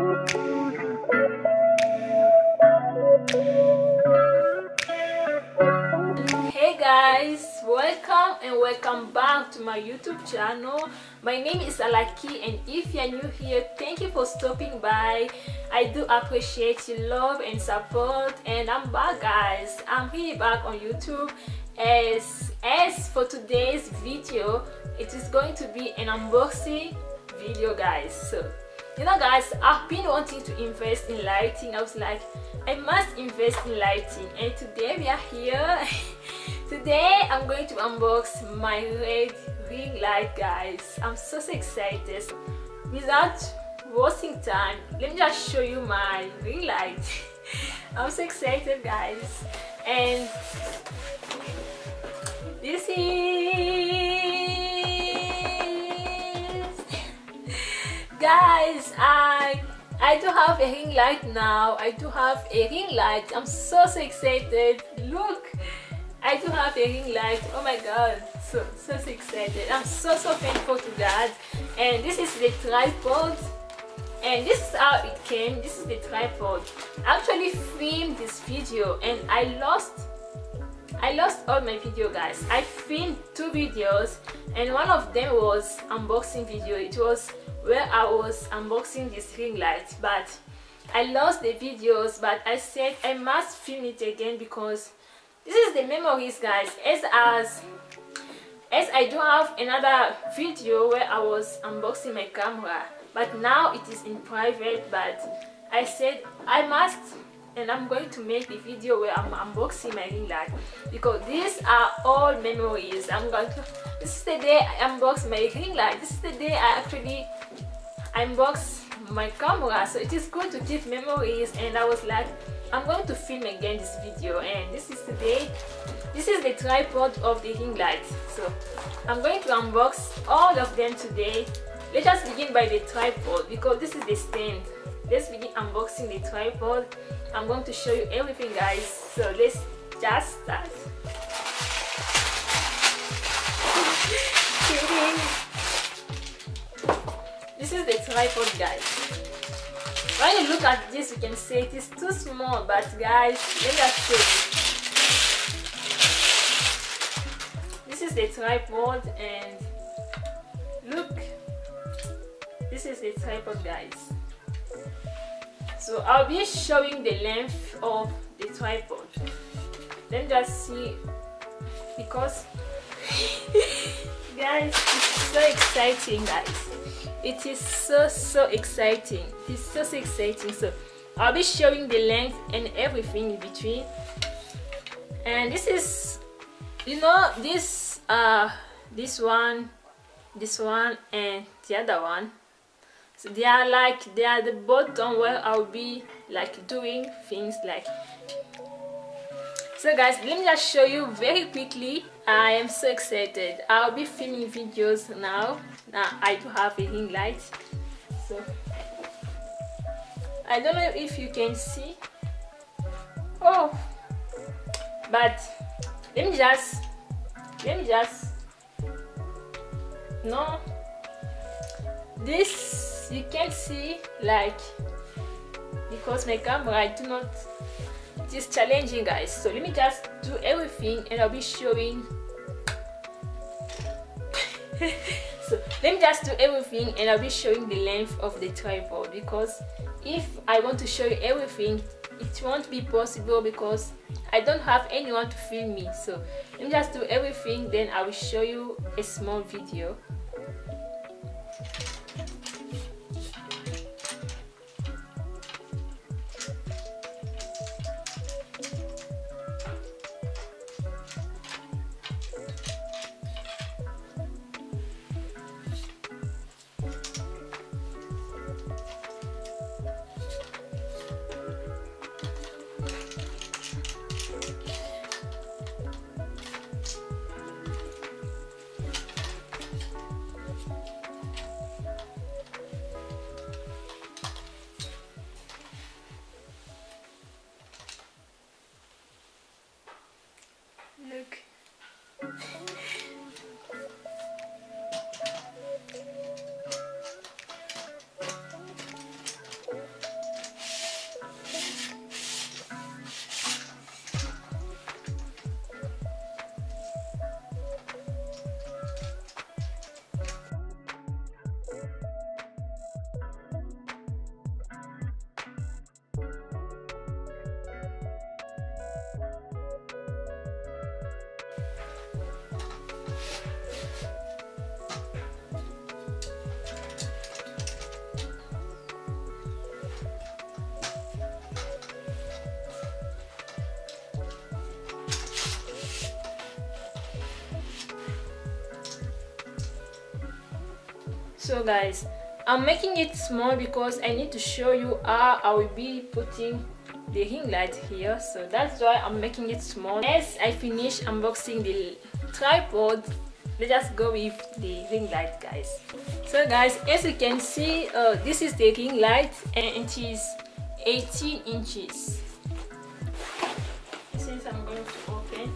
Hey guys, welcome back to my YouTube channel. My name is Alaki, and if you're new here, thank you for stopping by. I do appreciate your love and support, and I'm back guys. I'm really back on YouTube. As for today's video, it is going to be an unboxing video guys. So you know guys, I've been wanting to invest in lighting. I was like, I must invest in lighting, and today we are here. Today I'm going to unbox my red ring light guys. I'm so excited. Without wasting time, let me just show you my ring light. I'm so excited guys. And this is guys, I do have a ring light now. I do have a ring light. I'm so excited. Look, I do have a ring light. Oh my god, so excited. I'm so thankful to God. And this is the tripod, and this is how it came. This is the tripod. I actually filmed this video and I lost all my video guys. I filmed 2 videos, and one of them was unboxing video. It was where I was unboxing this ring light, but I lost the videos. But I said I must film it again because this is the memories guys. As I do have another video where I was unboxing my camera, but now it is in private. But I said I must, and I'm going to make the video where I'm unboxing my ring light because these are all memories. This is the day I unboxed my ring light. This is the day I actually unboxed my camera, so it is good to keep memories. And I was like, I'm going to film again this video, and this is today. This is the tripod of the ring light, so I'm going to unbox all of them today. Let's just begin by the tripod because this is the stand. Let's begin unboxing the tripod. I'm going to show you everything guys, so let's just start. This is the tripod guys. When you look at this, you can say it is too small, but guys, let me just show you. This is the tripod, and look, this is the tripod guys. So I'll be showing the length of the tripod. Let me just see, because guys, it's so exciting guys. It is so exciting. It's so exciting. So I'll be showing the length and everything in between. And this is, you know, this one, and the other one. So they are the bottom where I'll be like doing things like. So guys, let me just show you very quickly. I am so excited. I'll be filming videos now. I do have a ring light, so I don't know if you can see. Oh, but let me just no, this you can't see, like, because my camera, I do not. It is challenging guys, so let me just do everything and I'll be showing. So let me just do everything and I'll be showing the length of the tripod, because if I want to show you everything, it won't be possible because I don't have anyone to film me. So let me just do everything, then I will show you a small video. So guys, I'm making it small because I need to show you how I will be putting the ring light here, so that's why I'm making it small. As I finish unboxing the tripod, let's just go with the ring light, guys. So guys, as you can see, this is the ring light and it is 18 inches. Since I'm going to open,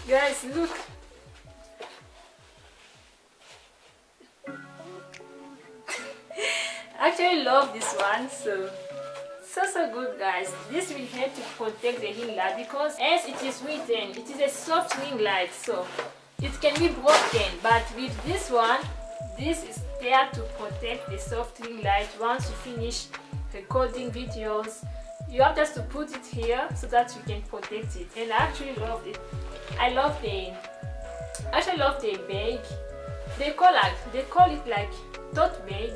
guys, look. I actually love this one, so good, guys. This will help to protect the ring light because as it is written, it is a soft ring light, so it can be broken, but with this one, this is there to protect the soft ring light. Once you finish recording videos, you have just to put it here so that you can protect it. And I actually love it. I actually love the bag. They call it like tote bag.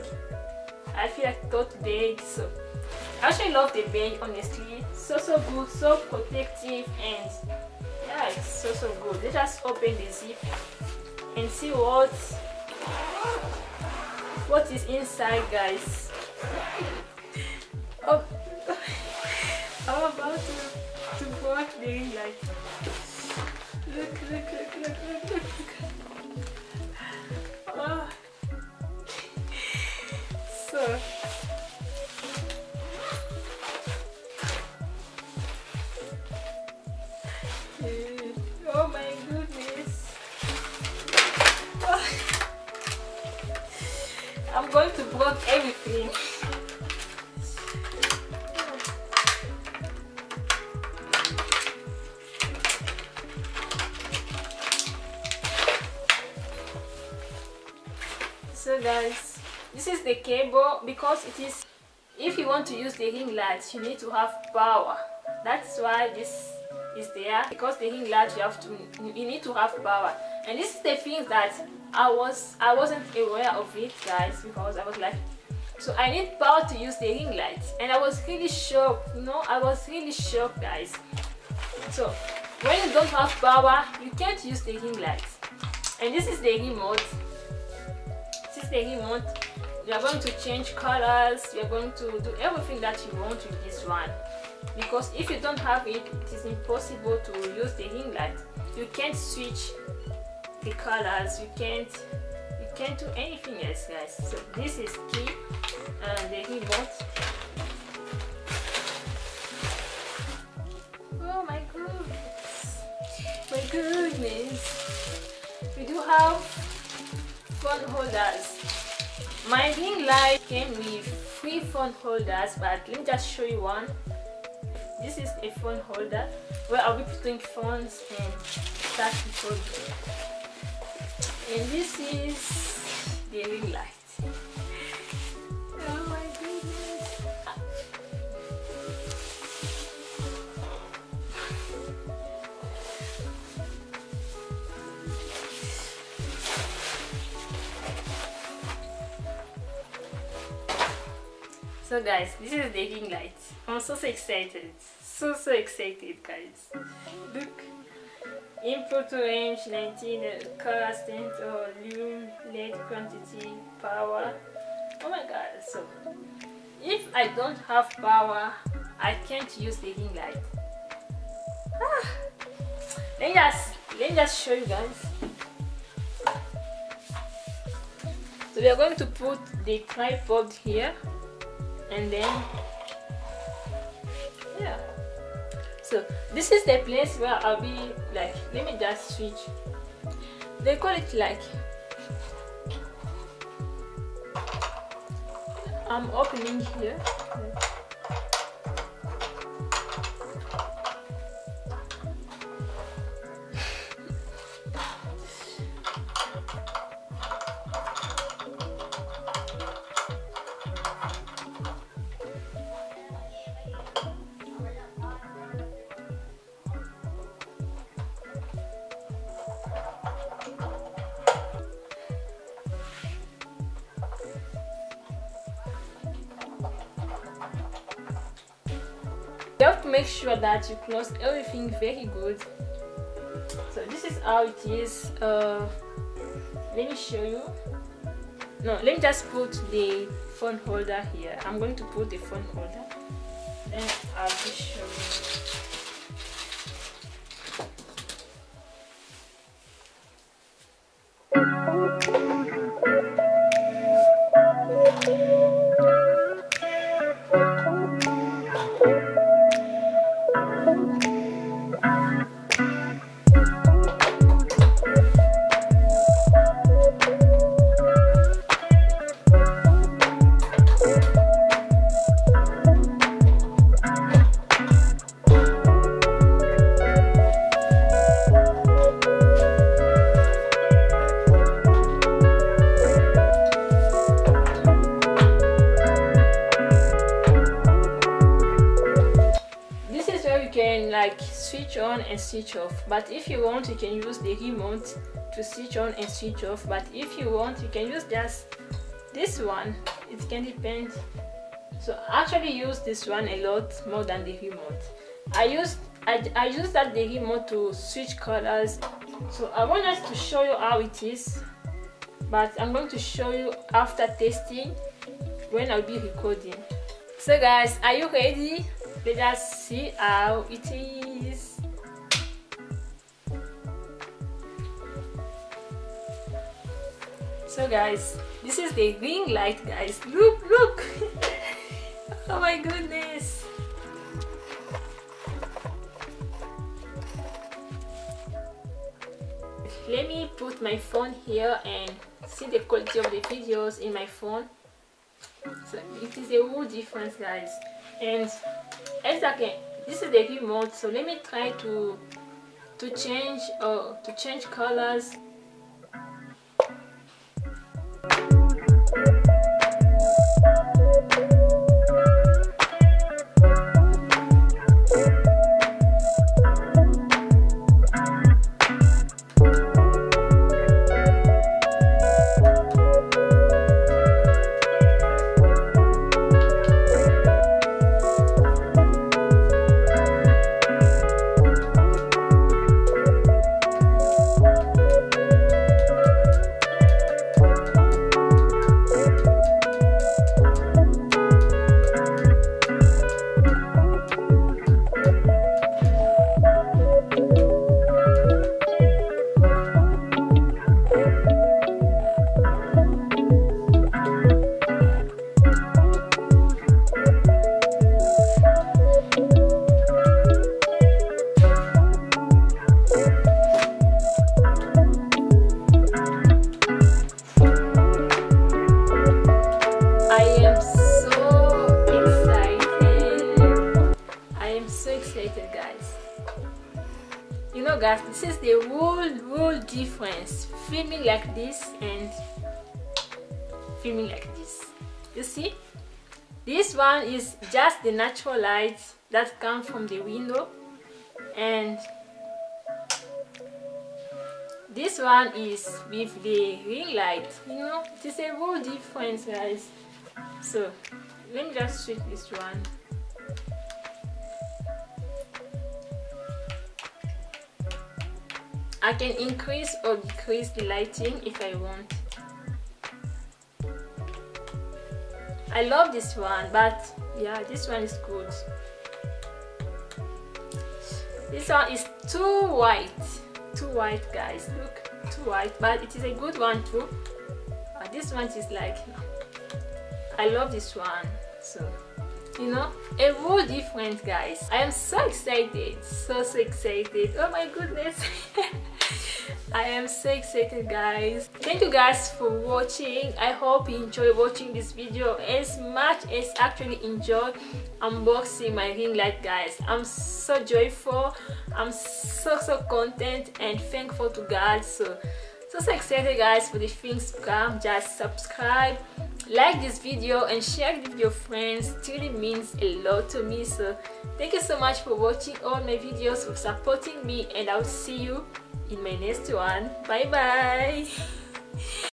I feel like tote bag. So I actually love the bag, honestly. So good, so protective, and yeah, it's so good. Let's just open the zip and see what is inside, guys. Oh, I'm about to break the ring light. Look. Oh. So oh my goodness. Oh. I'm going to break everything. So guys, this is the cable, because it is, if you want to use the ring light, you need to have power. That's why this is there, because the ring light you need to have power. And this is the thing that I wasn't aware of it, guys, because I was like, so I need power to use the ring light, and I was really shocked. I was really shocked, guys. So when you don't have power, you can't use the ring light. And this is the remote. You are going to change colors, you are going to do everything that you want with this one, because if you don't have it, it is impossible to use the ring light. You can't switch the colors, you can't do anything else, guys. So this is key, and the remote. Oh my goodness, we do have phone holders. My ring light came with 3 phone holders, but let me just show you one. This is a phone holder where I'll be putting phones and start recording. And this is the ring light. Oh my goodness. So guys, this is the ring light. I'm so excited. So excited, guys. Look. Input range 19, color strength, volume, LED quantity, power. Oh my god. So if I don't have power, I can't use the ring light. Let me just show you, guys. So we are going to put the tripod here, and then yeah, so this is the place where I'll be like, let me just switch. They call it like, I'm opening here. have to make sure that you close everything very good. So this is how it is. Let me show you. No, let me just put the phone holder here. I'm going to put the phone holder, then I'll just show you. Like switch on and switch off, but if you want you can use the remote to switch on and switch off, but if you want you can use just this one. It can depend. So I actually use this one a lot more than the remote. I use that the remote to switch colors. So I want us to show you how it is, but I'm going to show you after testing when I'll be recording. So guys, are you ready? Let us see how it is. So guys, this is the ring light, guys. Look, look. Oh my goodness. Let me put my phone here and see the quality of the videos in my phone. So it is a whole difference, guys. And exactly, this is the remote. So let me try to change colors. Guys, you know guys, this is the whole difference, filming like this and filming like this. You see, this one is just the natural light that comes from the window, and this one is with the ring light. You know, it is a whole difference, guys. So let me just switch this one. I can increase or decrease the lighting if I want. I love this one, but yeah, this one is good. This one is too white guys. Look, too white, but it is a good one too. This one is like, I love this one. So you know, a whole different, guys. I am so excited, so excited. Oh my goodness. I am so excited, guys. Thank you guys for watching. I hope you enjoy watching this video as much as actually enjoy unboxing my ring light, guys. I'm so joyful, I'm so content and thankful to God. So excited, guys, for the things to come. Just subscribe, like this video and share it with your friends. It really means a lot to me. So thank you so much for watching all my videos, for supporting me, and I'll see you in my next one. Bye bye.